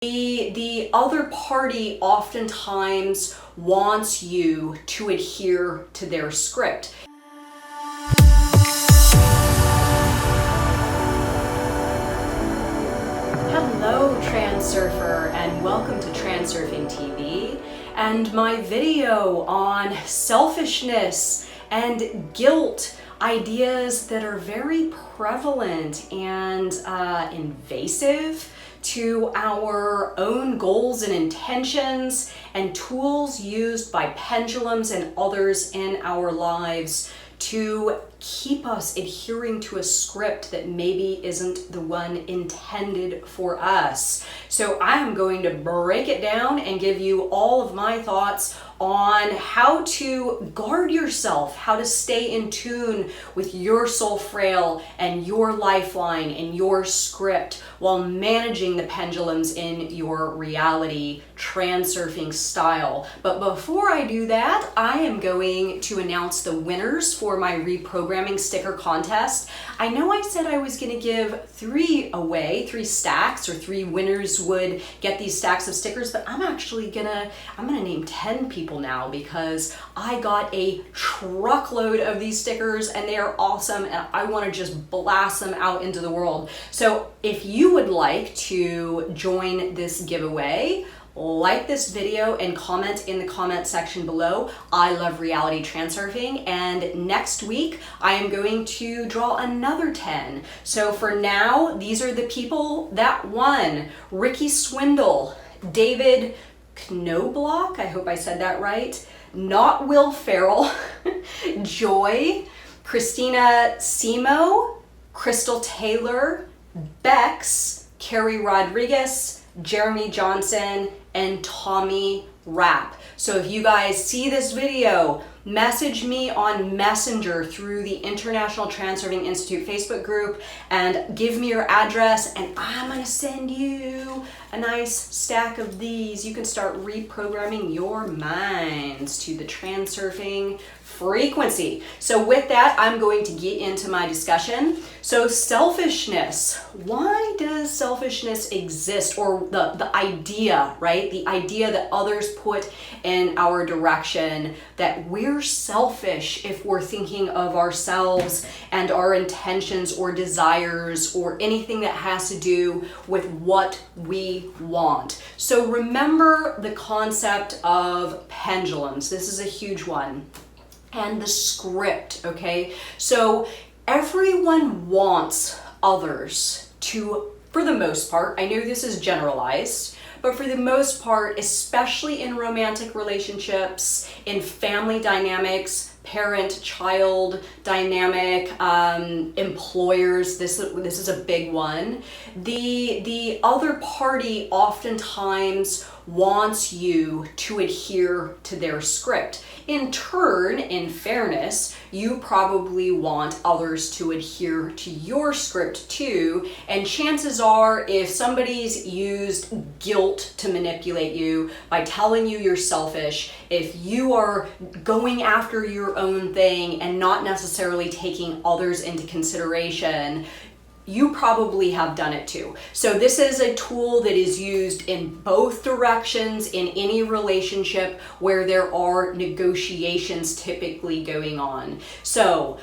The other party oftentimes wants you to adhere to their script. Hello, Transurfer, and welcome to TransurfingTV and my video on selfishness and guilt, ideas that are very prevalent and invasive to our own goals and intentions, and tools used by pendulums and others in our lives to keep us adhering to a script that maybe isn't the one intended for us. So I am going to break it down and give you all of my thoughts on how to guard yourself, how to stay in tune with your soul frail and your lifeline and your script while managing the pendulums in your reality transurfing style. But before I do that, I am going to announce the winners for my reprogramming sticker contest. I know I said I was going to give 3 away, 3 stacks, or 3 winners would get these stacks of stickers, but I'm actually gonna name 10 people now because I got a truckload of these stickers and they are awesome and I want to just blast them out into the world. So if you would like to join this giveaway, like this video and comment in the comment section below. I love reality transurfing, and next week I am going to draw another 10. So for now, these are the people that won: Ricky Swindle, David Knobloch, I hope I said that right, Not Will Ferrell, Joy, Christina Simo, Crystal Taylor, Bex, Carrie Rodriguez, Jeremy Johnson, and Tommy Rapp. So if you guys see this video, message me on Messenger through the International Transurfing Institute Facebook group and give me your address, and I'm gonna send you a nice stack of these. You can start reprogramming your minds to the transurfing frequency. So with that, I'm going to get into my discussion. So selfishness, why does selfishness exist? Or the idea, right? The idea that others put in our direction, that we're selfish if we're thinking of ourselves and our intentions or desires or anything that has to do with what we want. So remember the concept of pendulums. This is a huge one. And the script, okay? So everyone wants others to, for the most part, I know this is generalized, but for the most part, especially in romantic relationships, in family dynamics, parent-child dynamic, employers, this is a big one. The other party oftentimes wants you to adhere to their script. In turn, in fairness, you probably want others to adhere to your script too, and chances are if somebody's used guilt to manipulate you by telling you you're selfish, if you are going after your own thing and not necessarily taking others into consideration, you probably have done it too. So this is a tool that is used in both directions in any relationship where there are negotiations typically going on. So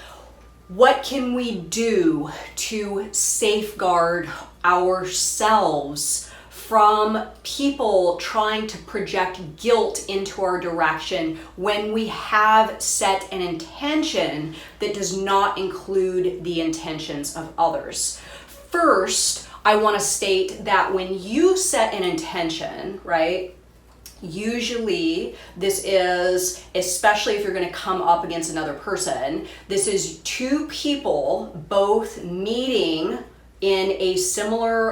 what can we do to safeguard ourselves from people trying to project guilt into our direction when we have set an intention that does not include the intentions of others? First, I want to state that when you set an intention, right, usually this is, especially if you're going to come up against another person, this is 2 people both meeting in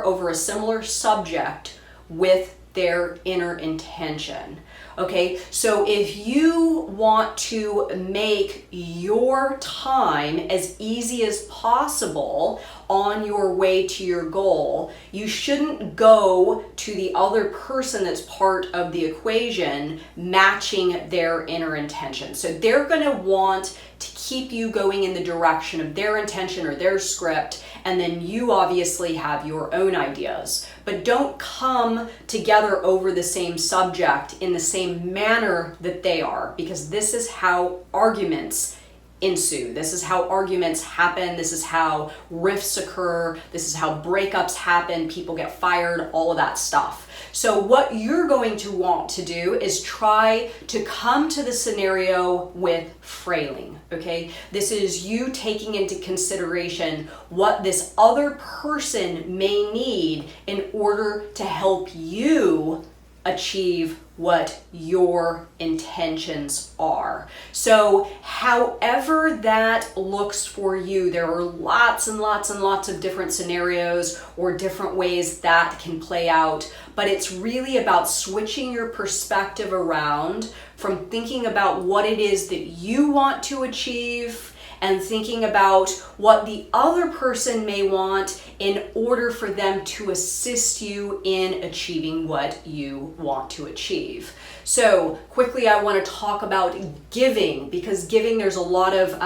over a similar subject with their inner intention. Okay, so if you want to make your time as easy as possible on your way to your goal, you shouldn't go to the other person that's part of the equation matching their inner intention. So they're going to want to keep you going in the direction of their intention or their script, and then you obviously have your own ideas. But don't come together over the same subject in the same manner that they are, because this is how arguments ensue. This is how arguments happen. This is how rifts occur. This is how breakups happen. People get fired, all of that stuff. So what you're going to want to do is try to come to the scenario with frailing, okay? This is you taking into consideration what this other person may need in order to help you achieve what your intentions are. So however that looks for you, there are lots and lots and lots of different scenarios or different ways that can play out, but it's really about switching your perspective around from thinking about what it is that you want to achieve and thinking about what the other person may want in order for them to assist you in achieving what you want to achieve. So quickly, I want to talk about giving, because giving, there's a lot of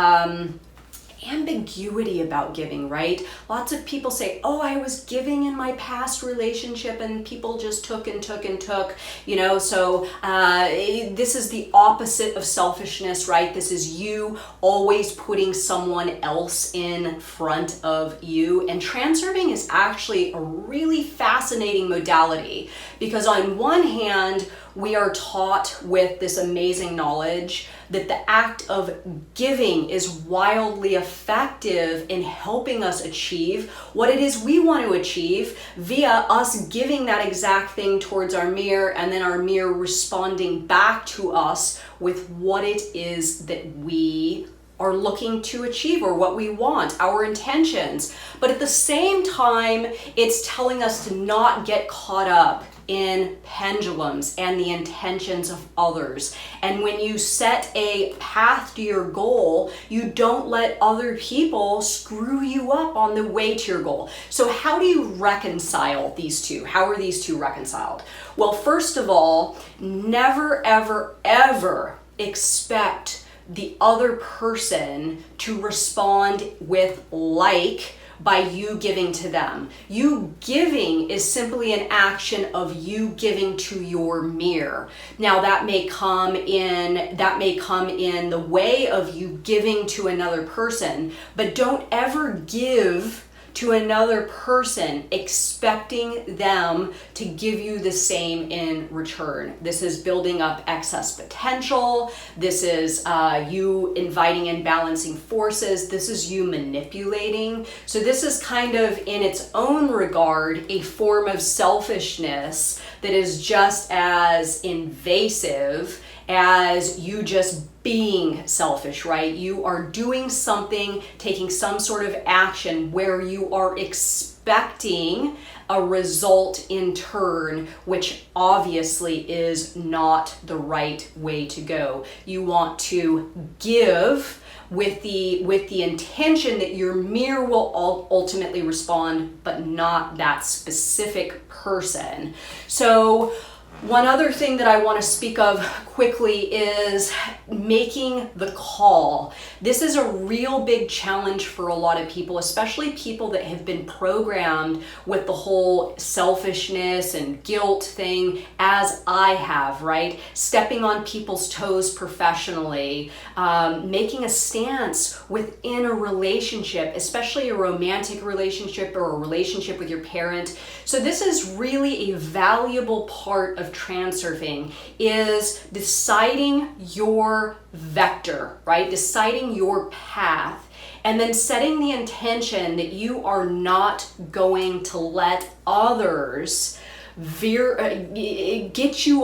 ambiguity about giving, right? Lots of people say, oh, I was giving in my past relationship and people just took and took and took, you know, so this is the opposite of selfishness, right? This is you always putting someone else in front of you. And transurfing is actually a really fascinating modality, because on one hand, we are taught with this amazing knowledge that the act of giving is wildly effective in helping us achieve what it is we want to achieve via us giving that exact thing towards our mirror, and then our mirror responding back to us with what it is that we are looking to achieve or what we want, our intentions. But at the same time, it's telling us to not get caught up in pendulums and the intentions of others. And when you set a path to your goal, you don't let other people screw you up on the way to your goal. So how do you reconcile these two? How are these two reconciled? Well, first of all, never, ever, ever expect the other person to respond with like by you giving to them. You giving is simply an action of you giving to your mirror. Now that may come in the way of you giving to another person, but don't ever give to another person expecting them to give you the same in return. This is building up excess potential. This is you inviting and balancing forces. This is you manipulating. So this is kind of in its own regard a form of selfishness that is just as invasive as you just being selfish, right? You are doing something, taking some sort of action where you are expecting a result in turn, which obviously is not the right way to go. You want to give with the intention that your mirror will ultimately respond, but not that specific person. So one other thing that I want to speak of quickly is making the call. This is a real big challenge for a lot of people, especially people that have been programmed with the whole selfishness and guilt thing, as I have, right? Stepping on people's toes professionally, making a stance within a relationship, especially a romantic relationship or a relationship with your parent. So this is really a valuable part of transurfing, is deciding your vector, right? Deciding your path, and then setting the intention that you are not going to let others veer you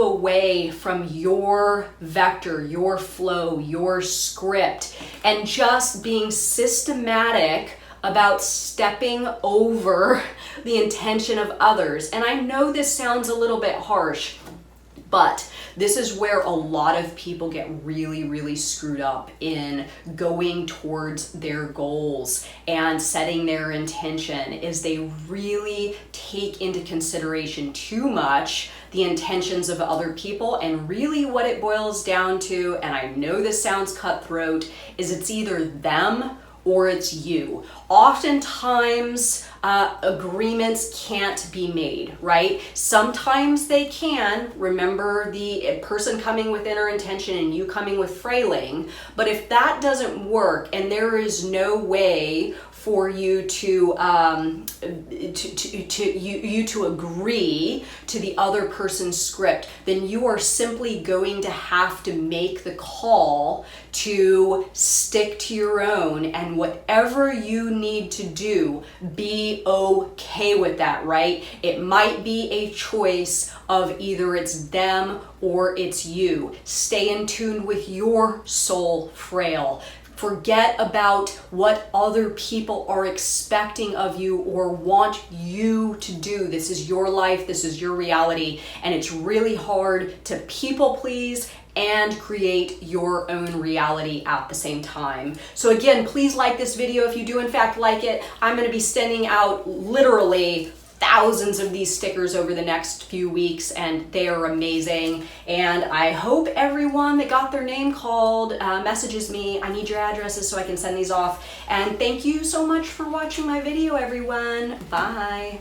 away from your vector, your flow, your script, and just being systematic about stepping over the intention of others. And I know this sounds a little bit harsh, but this is where a lot of people get really, really screwed up in going towards their goals and setting their intention, is they really take into consideration too much the intentions of other people. And really what it boils down to, and I know this sounds cutthroat, is it's either them or it's you. Oftentimes, agreements can't be made, right? Sometimes they can. Remember the person coming with inner intention and you coming with frailing. But if that doesn't work and there is no way for you to agree to the other person's script, then you are simply going to have to make the call to stick to your own, and whatever you need to do, be okay with that, right? It might be a choice of either it's them or it's you. Stay in tune with your soul frail. Forget about what other people are expecting of you or want you to do. This is your life, this is your reality, and it's really hard to people please and create your own reality at the same time. So again, please like this video if you do in fact like it. I'm going to be sending out literally thousands of these stickers over the next few weeks, and they are amazing. And I hope everyone that got their name called messages me. I need your addresses so I can send these off. And thank you so much for watching my video, everyone. Bye.